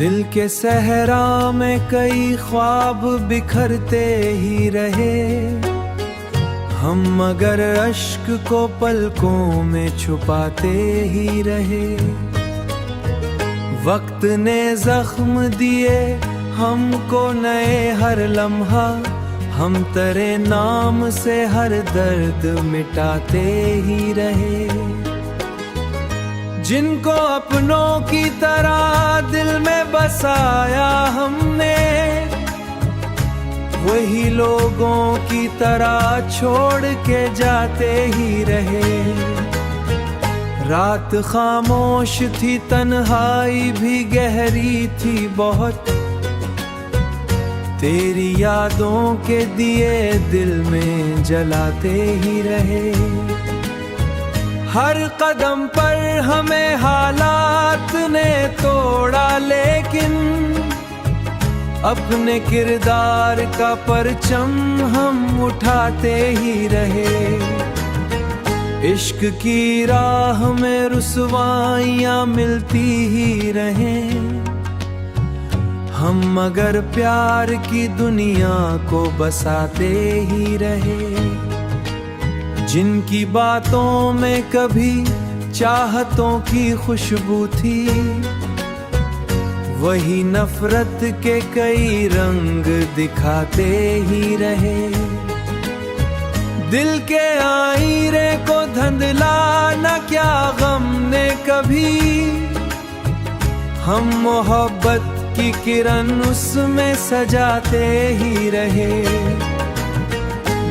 दिल के सहरा में कई ख्वाब बिखरते ही रहे हम, मगर अश्क को पलकों में छुपाते ही रहे। वक्त ने जख्म दिए हमको नए हर लम्हा, हम तेरे नाम से हर दर्द मिटाते ही रहे। जिनको अपनों की तरह दिल में बसाया हमने, वही लोगों की तरह छोड़ के जाते ही रहे। रात खामोश थी, तन्हाई भी गहरी थी बहुत, तेरी यादों के दिए दिल में जलाते ही रहे। हर कदम पर हमें हालात ने तोड़ा, लेकिन अपने किरदार का परचम हम उठाते ही रहे। इश्क की राह में रुसवाइयां मिलती ही रहें हम, मगर प्यार की दुनिया को बसाते ही रहे। जिनकी बातों में कभी चाहतों की खुशबू थी, वही नफरत के कई रंग दिखाते ही रहे। दिल के आईने को धुंधला न क्या गम ने कभी, हम मोहब्बत की किरण उसमें सजाते ही रहे।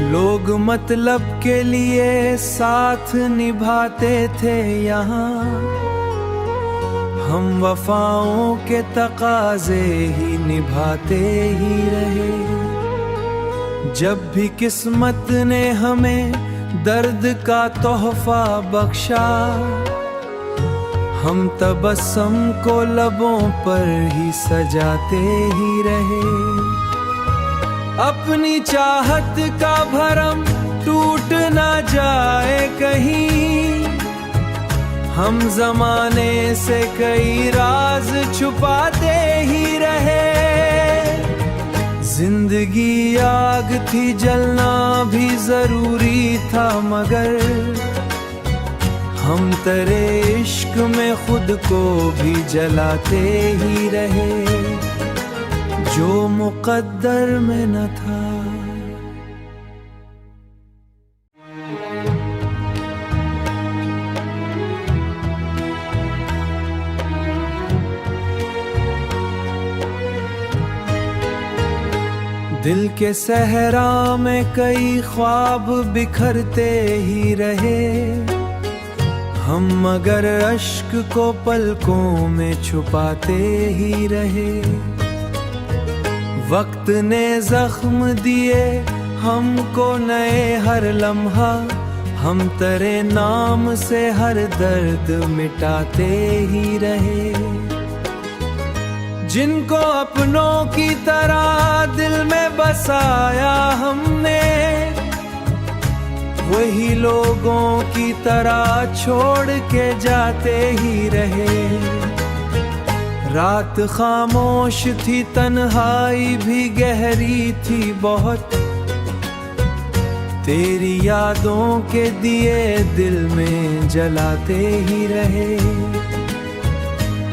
लोग मतलब के लिए साथ निभाते थे यहाँ, हम वफाओं के तकाजे ही निभाते ही रहे। जब भी किस्मत ने हमें दर्द का तोहफा बख्शा, हम तबस्सुम को लबों पर ही सजाते ही रहे। अपनी चाहत का भरम टूट ना जाए कहीं, हम जमाने से कई राज छुपाते ही रहे। जिंदगी आग थी, जलना भी जरूरी था, मगर हम तेरे इश्क में खुद को भी जलाते ही रहे। जो मुक़द्दर में न था। दिल के सहरा में कई ख्वाब बिखरते ही रहे हम, मगर अश्क को पलकों में छुपाते ही रहे। वक्त ने जख्म दिए हमको नए हर लम्हा, हम तेरे नाम से हर दर्द मिटाते ही रहे। जिनको अपनों की तरह दिल में बसाया हमने, वही लोगों की तरह छोड़ के जाते ही रहे। रात खामोश थी, तन्हाई भी गहरी थी बहुत, तेरी यादों के दिए दिल में जलाते ही रहे।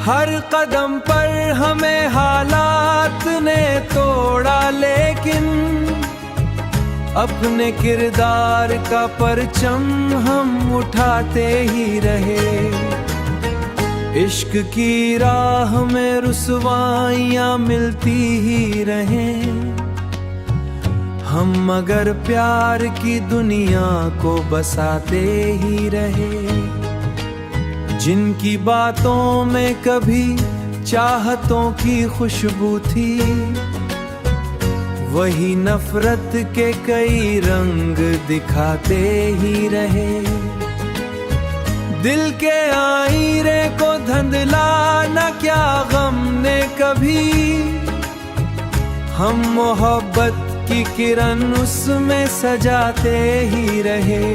हर कदम पर हमें हालात ने तोड़ा, लेकिन अपने किरदार का परचम हम उठाते ही रहे। इश्क की राह में रुसवाइयां मिलती ही रहें हम, मगर प्यार की दुनिया को बसाते ही रहे। जिनकी बातों में कभी चाहतों की खुशबू थी, वही नफरत के कई रंग दिखाते ही रहे। दिल के आईने को धुंधला न क्या गम ने कभी, हम मोहब्बत की किरण उसमें सजाते ही रहे।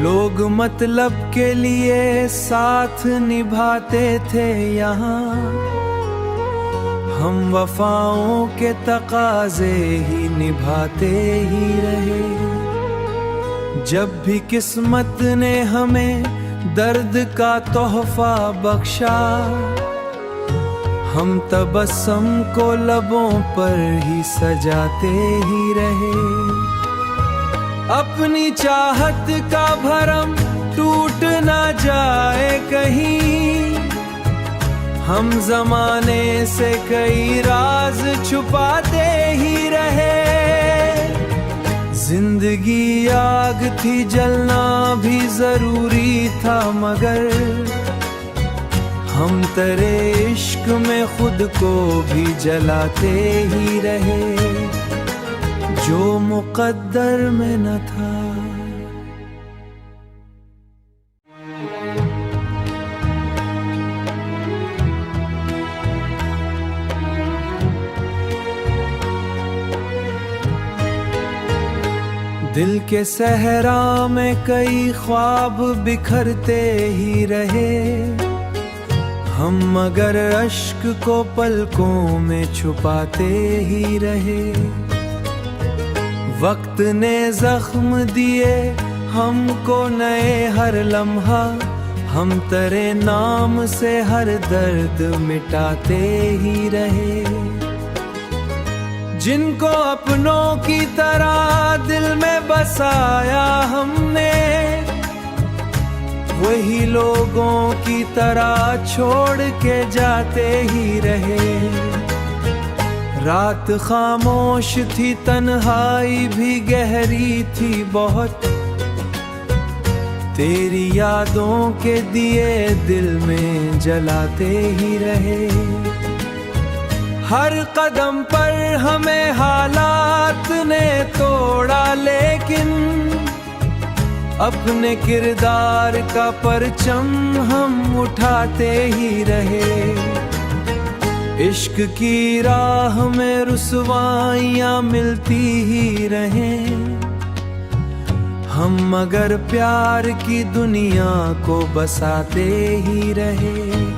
लोग मतलब के लिए साथ निभाते थे यहाँ, हम वफाओं के तकाजे ही निभाते ही रहे। जब भी किस्मत ने हमें दर्द का तोहफा बख्शा, हम तबस्सुम को लबों पर ही सजाते ही रहे। अपनी चाहत का भरम टूट ना जाए कहीं, हम जमाने से कई राज छुपाते ही रहे। जिंदगी आग थी, जलना भी जरूरी था, मगर हम तेरे इश्क में खुद को भी जलाते ही रहे, जो मुक़द्दर में न था। दिल के सहरा में कई ख्वाब बिखरते ही रहे, हम मगर अश्क को पलकों में छुपाते ही रहे। वक्त ने जख्म दिए हमको नए हर लम्हा, हम तेरे नाम से हर दर्द मिटाते ही रहे। जिनको अपनों की तरह दिल में बसाया हमने, वही लोगों की तरह छोड़ के जाते ही रहे। रात खामोश थी, तन्हाई भी गहरी थी बहुत, तेरी यादों के दिए दिल में जलाते ही रहे। हर कदम पर हमें हालात ने तोड़ा, लेकिन अपने किरदार का परचम हम उठाते ही रहे। इश्क की राह में रुसवाइयां मिलती ही रहें, हम मगर प्यार की दुनिया को बसाते ही रहे।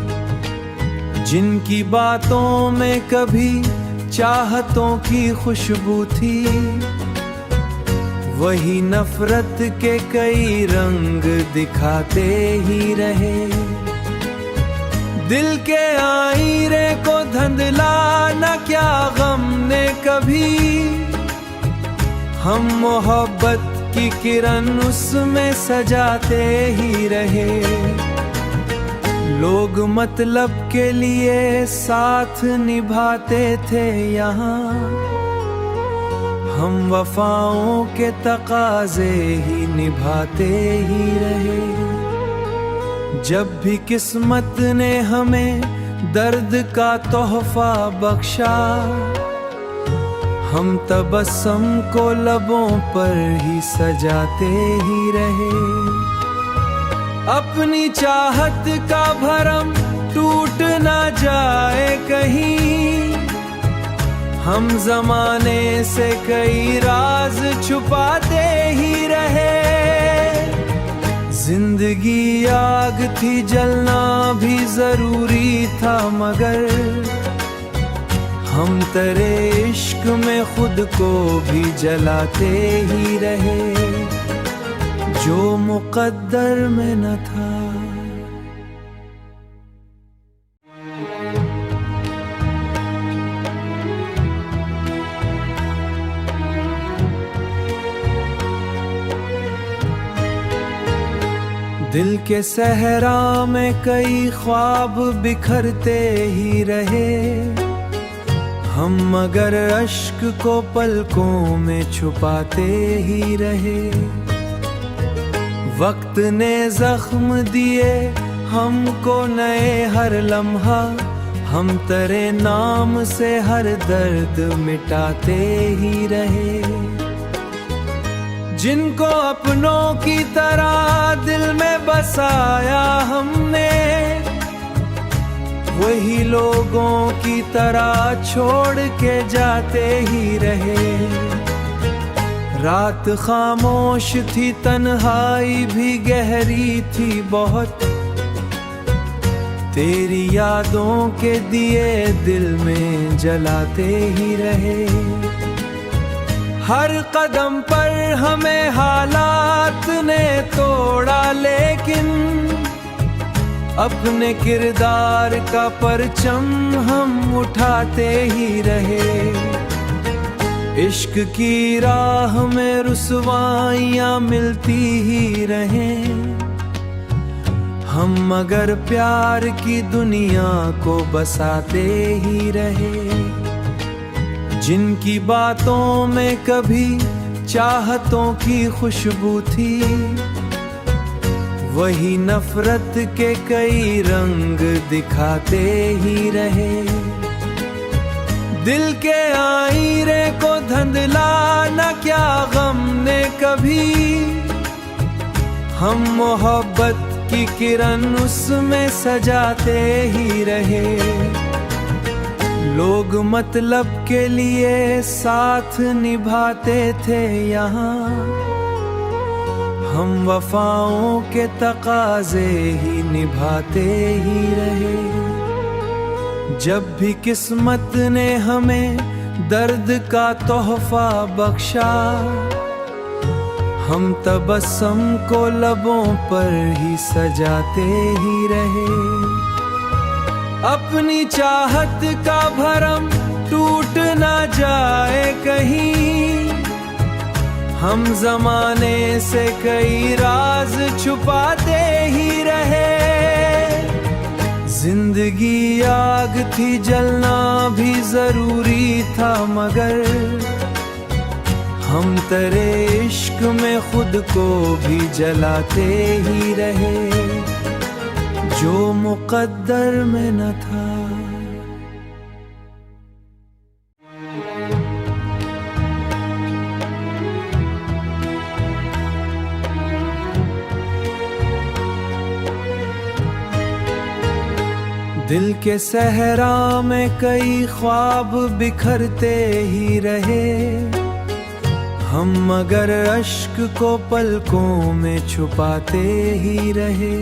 जिनकी बातों में कभी चाहतों की खुशबू थी, वही नफरत के कई रंग दिखाते ही रहे। दिल के आईने को धुंधलाना क्या गम ने कभी, हम मोहब्बत की किरण उसमें सजाते ही रहे। लोग मतलब के लिए साथ निभाते थे यहाँ, हम वफाओं के तकाजे ही निभाते ही रहे। जब भी किस्मत ने हमें दर्द का तोहफा बख्शा, हम तबस्सुम को लबों पर ही सजाते ही रहे। अपनी चाहत का भरम टूट ना जाए कहीं, हम जमाने से कई राज छुपाते ही रहे। जिंदगी आग थी, जलना भी जरूरी था, मगर हम तेरे इश्क में खुद को भी जलाते ही रहे, जो मुक़द्दर में न था। दिल के सहरा में कई ख्वाब बिखरते ही रहे, हम मगर अश्क को पलकों में छुपाते ही रहे। वक्त ने जख्म दिए हमको नए हर लम्हा, हम तेरे नाम से हर दर्द मिटाते ही रहे। जिनको अपनों की तरह दिल में बसाया हमने, वही लोगों की तरह छोड़ के जाते ही रहे। रात खामोश थी, तन्हाई भी गहरी थी बहुत, तेरी यादों के दिए दिल में जलाते ही रहे। हर कदम पर हमें हालात ने तोड़ा, लेकिन अपने किरदार का परचम हम उठाते ही रहे। इश्क की राह में रुसवाइयाँ मिलती ही रहें, हम मगर प्यार की दुनिया को बसाते ही रहे। जिनकी बातों में कभी चाहतों की खुशबू थी, वही नफरत के कई रंग दिखाते ही रहे। दिल के आईने को धुंधलाना क्या गम ने कभी, हम मोहब्बत की किरण उसमें सजाते ही रहे। लोग मतलब के लिए साथ निभाते थे यहाँ, हम वफाओं के तकाजे ही निभाते ही रहे। जब भी किस्मत ने हमें दर्द का तोहफा बख्शा, हम तबस्सुम को लबों पर ही सजाते ही रहे। अपनी चाहत का भरम टूट ना जाए कहीं, हम जमाने से कई राज छुपाते ही रहे। जिंदगी आग थी, जलना भी जरूरी था, मगर हम तेरे इश्क में खुद को भी जलाते ही रहे, जो मुकद्दर में न था। दिल के सहरा में कई ख्वाब बिखरते ही रहे, हम मगर अश्क को पलकों में छुपाते ही रहे।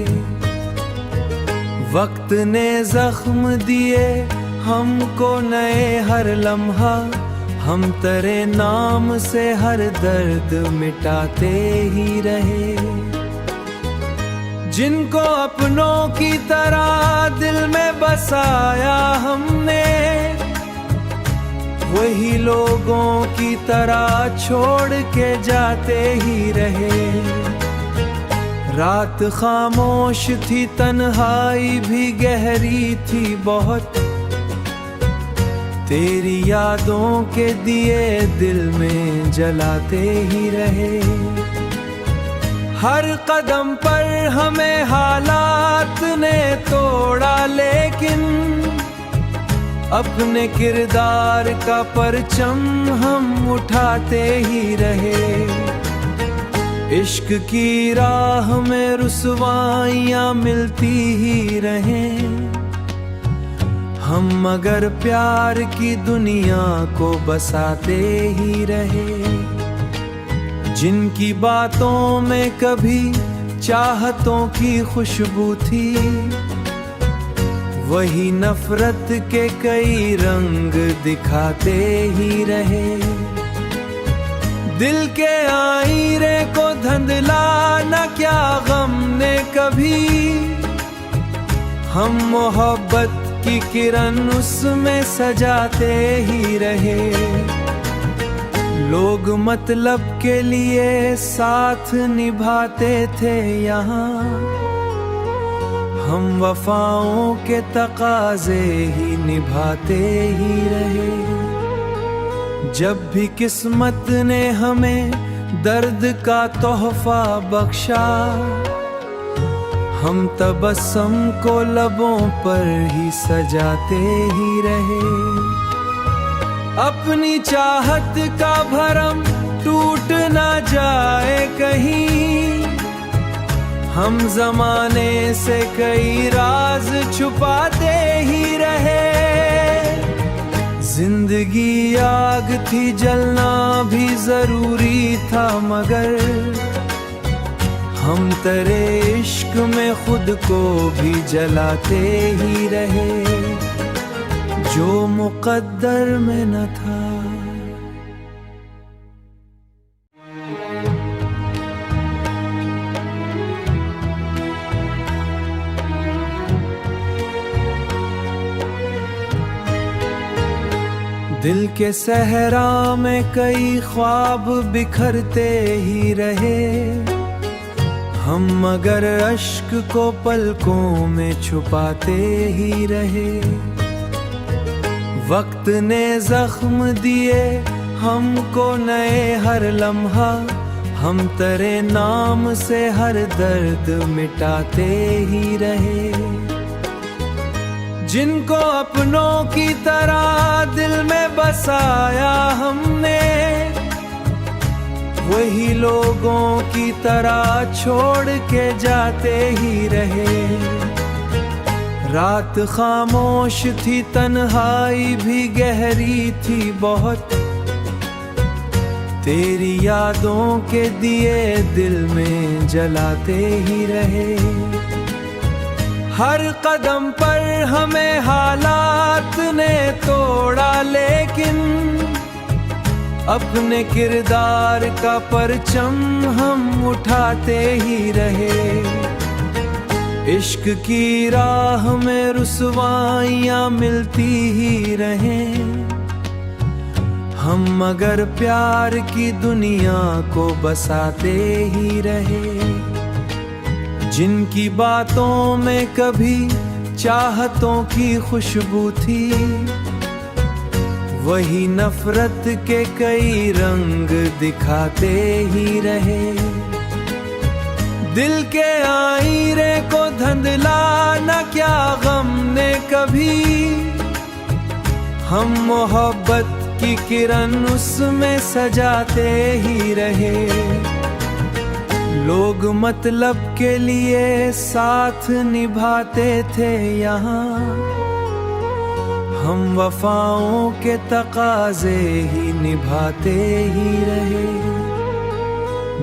वक्त ने जख्म दिए हमको नए हर लम्हा, हम तेरे नाम से हर दर्द मिटाते ही रहे। जिनको अपनों की तरह दिल में बसाया हमने, वही लोगों की तरह छोड़ के जाते ही रहे। रात खामोश थी, तन्हाई भी गहरी थी बहुत, तेरी यादों के दिए दिल में जलाते ही रहे। हर कदम पर हमें हालात ने तोड़ा, लेकिन अपने किरदार का परचम हम उठाते ही रहे। इश्क की राह में रुसवाइयाँ मिलती ही रहें, हम मगर प्यार की दुनिया को बसाते ही रहे। जिनकी बातों में कभी चाहतों की खुशबू थी, वही नफरत के कई रंग दिखाते ही रहे। दिल के आईने को धुंधलाना क्या गम ने कभी, हम मोहब्बत की किरण उसमें सजाते ही रहे। लोग मतलब के लिए साथ निभाते थे यहाँ, हम वफाओं के तकाजे ही निभाते ही रहे। जब भी किस्मत ने हमें दर्द का तोहफा बख्शा, हम तबस्सुम को लबों पर ही सजाते ही रहे। अपनी चाहत का भरम टूट ना जाए कहीं, हम जमाने से कई राज छुपाते ही रहे। जिंदगी आग थी, जलना भी जरूरी था, मगर हम तेरे इश्क में खुद को भी जलाते ही रहे, जो मुक़द्दर में न था। दिल के सहरा में कई ख्वाब बिखरते ही रहे, हम मगर अश्क को पलकों में छुपाते ही रहे। वक्त ने जख्म दिए हमको नए हर लम्हा, हम तेरे नाम से हर दर्द मिटाते ही रहे। जिनको अपनों की तरह दिल में बसाया हमने, वही लोगों की तरह छोड़ के जाते ही रहे। रात खामोश थी, तन्हाई भी गहरी थी बहुत, तेरी यादों के दिए दिल में जलाते ही रहे। हर कदम पर हमें हालात ने तोड़ा, लेकिन अपने किरदार का परचम हम उठाते ही रहे। इश्क की राह में रुसवाइयाँ मिलती ही रहें, हम मगर प्यार की दुनिया को बसाते ही रहे। जिनकी बातों में कभी चाहतों की खुशबू थी, वही नफरत के कई रंग दिखाते ही रहे। दिल के आईने को धुंधलाना क्या गम ने कभी, हम मोहब्बत की किरण उसमें सजाते ही रहे। लोग मतलब के लिए साथ निभाते थे यहाँ, हम वफाओं के तकाजे ही निभाते ही रहे।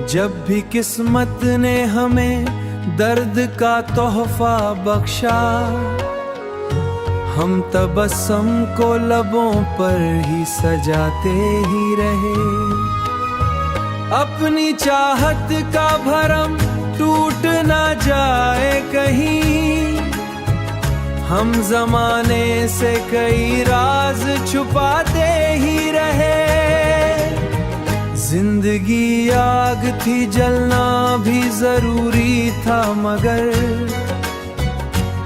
जब भी किस्मत ने हमें दर्द का तोहफा बख्शा, हम तबस्सुम को लबों पर ही सजाते ही रहे। अपनी चाहत का भरम टूट ना जाए कहीं, हम जमाने से कई राज छुपाते ही रहे। जिंदगी आग थी, जलना भी जरूरी था, मगर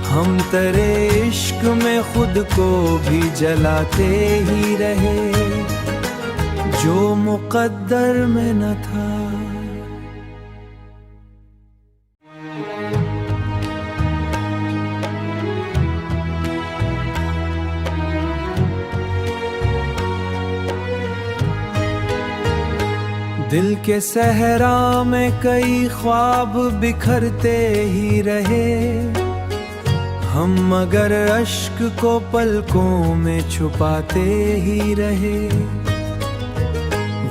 हम तेरे इश्क में खुद को भी जलाते ही रहे, जो मुक़द्दर में न था। दिल के सहरा में कई ख्वाब बिखरते ही रहे, हम मगर अश्क को पलकों में छुपाते ही रहे।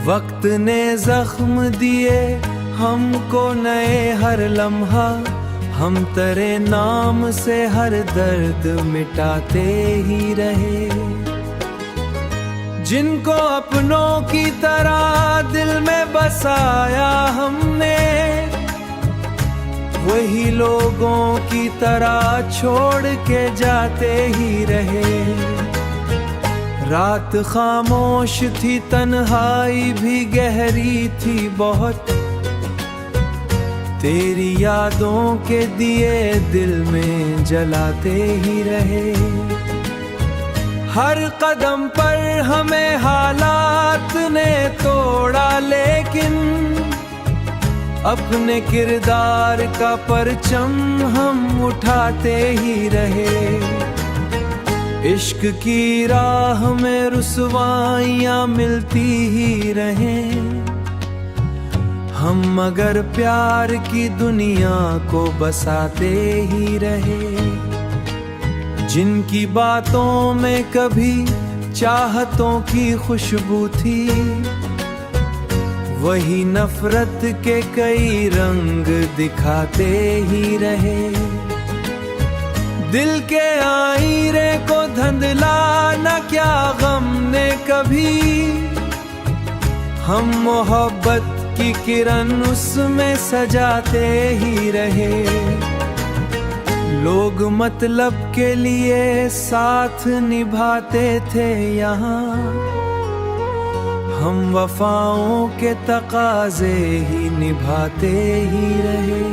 वक्त ने जख्म दिए हमको नए हर लम्हा, हम तेरे नाम से हर दर्द मिटाते ही रहे। जिनको अपनों की तरह दिल में बसाया हमने, वही लोगों की तरह छोड़ के जाते ही रहे। रात खामोश थी, तन्हाई भी गहरी थी बहुत, तेरी यादों के दिए दिल में जलाते ही रहे। हर कदम पर हमें हालात ने तोड़ा, लेकिन अपने किरदार का परचम हम उठाते ही रहे। इश्क की राह में रुसवाइयाँ मिलती ही रहें, हम मगर प्यार की दुनिया को बसाते ही रहे। जिनकी बातों में कभी चाहतों की खुशबू थी, वही नफरत के कई रंग दिखाते ही रहे। दिल के आईने को धुंधला न क्या गम ने कभी, हम मोहब्बत की किरण उसमें सजाते ही रहे। लोग मतलब के लिए साथ निभाते थे यहाँ, हम वफाओं के तकाजे ही निभाते ही रहे।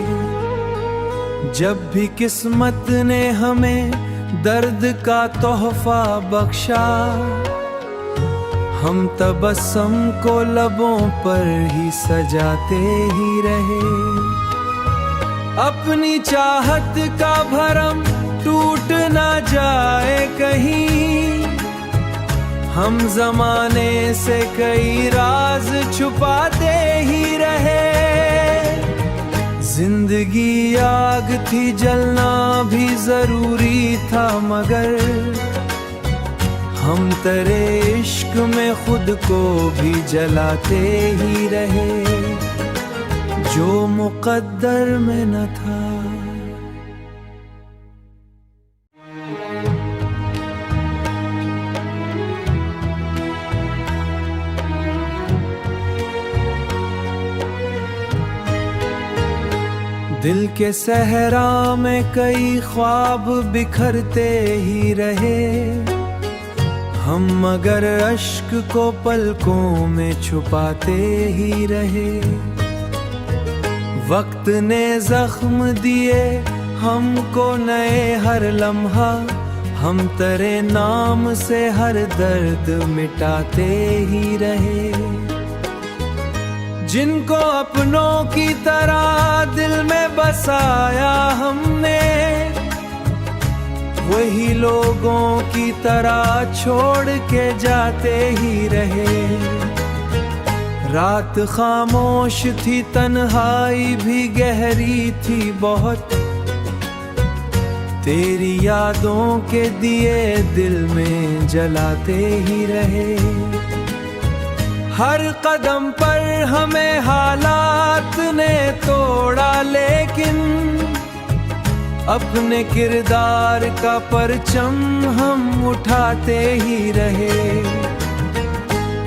जब भी किस्मत ने हमें दर्द का तोहफा बख्शा, हम तबस्सुम को लबों पर ही सजाते ही रहे। अपनी चाहत का भरम टूट ना जाए कहीं, हम जमाने से कई राज छुपाते ही रहे। जिंदगी आग थी, जलना भी जरूरी था, मगर हम तेरे इश्क में खुद को भी जलाते ही रहे, जो मुक़द्दर में न था। दिल के सहरा में कई ख्वाब बिखरते ही रहे, हम मगर अश्क को पलकों में छुपाते ही रहे। वक्त ने जख्म दिए हमको नए हर लम्हा, हम तेरे नाम से हर दर्द मिटाते ही रहे। जिनको अपनों की तरह दिल में बसाया हमने, वही लोगों की तरह छोड़ के जाते ही रहे। रात खामोश थी, तन्हाई भी गहरी थी बहुत, तेरी यादों के दिए दिल में जलाते ही रहे। हर कदम पर हमें हालात ने तोड़ा, लेकिन अपने किरदार का परचम हम उठाते ही रहे।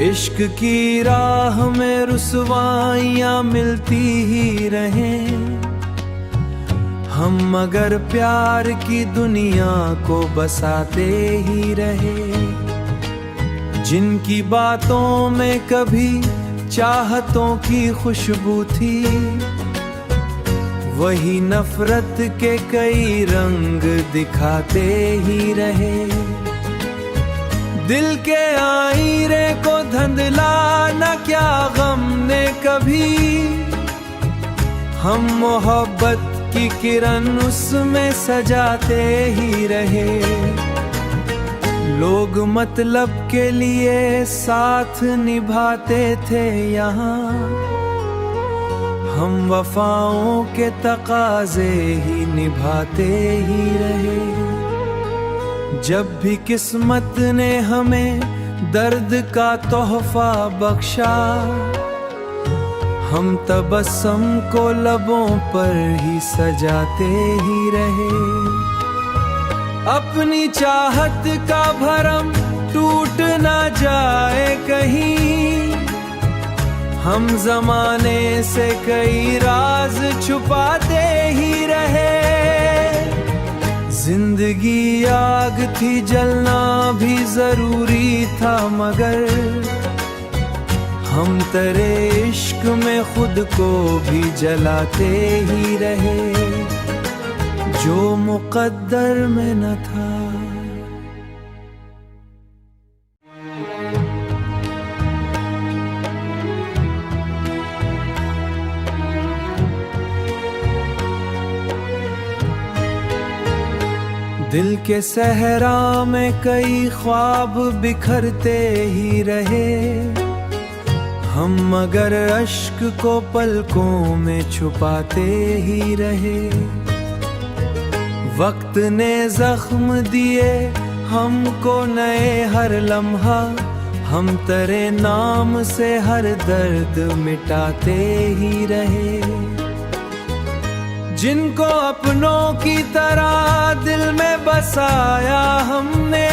इश्क की राह में रुसवाइयाँ मिलती ही रहें, हम मगर प्यार की दुनिया को बसाते ही रहे। जिनकी बातों में कभी चाहतों की खुशबू थी, वही नफरत के कई रंग दिखाते ही रहे। दिल के आईने को धुंधला न क्या गम ने कभी, हम मोहब्बत की किरण उसमें सजाते ही रहे। लोग मतलब के लिए साथ निभाते थे यहाँ, हम वफाओं के तकाजे ही निभाते ही रहे। जब भी किस्मत ने हमें दर्द का तोहफा बख्शा, हम तबस्सुम को लबों पर ही सजाते ही रहे। अपनी चाहत का भरम टूट ना जाए कहीं, हम जमाने से कई राज छुपाते ही रहे। जिंदगी आग थी, जलना भी जरूरी था, मगर हम तेरे इश्क में खुद को भी जलाते ही रहे, जो मुक़द्दर में न था। दिल के सहरा में कई ख्वाब बिखरते ही रहे, हम मगर अश्क को पलकों में छुपाते ही रहे। वक्त ने जख्म दिए हमको नए हर लम्हा, हम तेरे नाम से हर दर्द मिटाते ही रहे। जिनको अपनों की तरह दिल में बसाया हमने,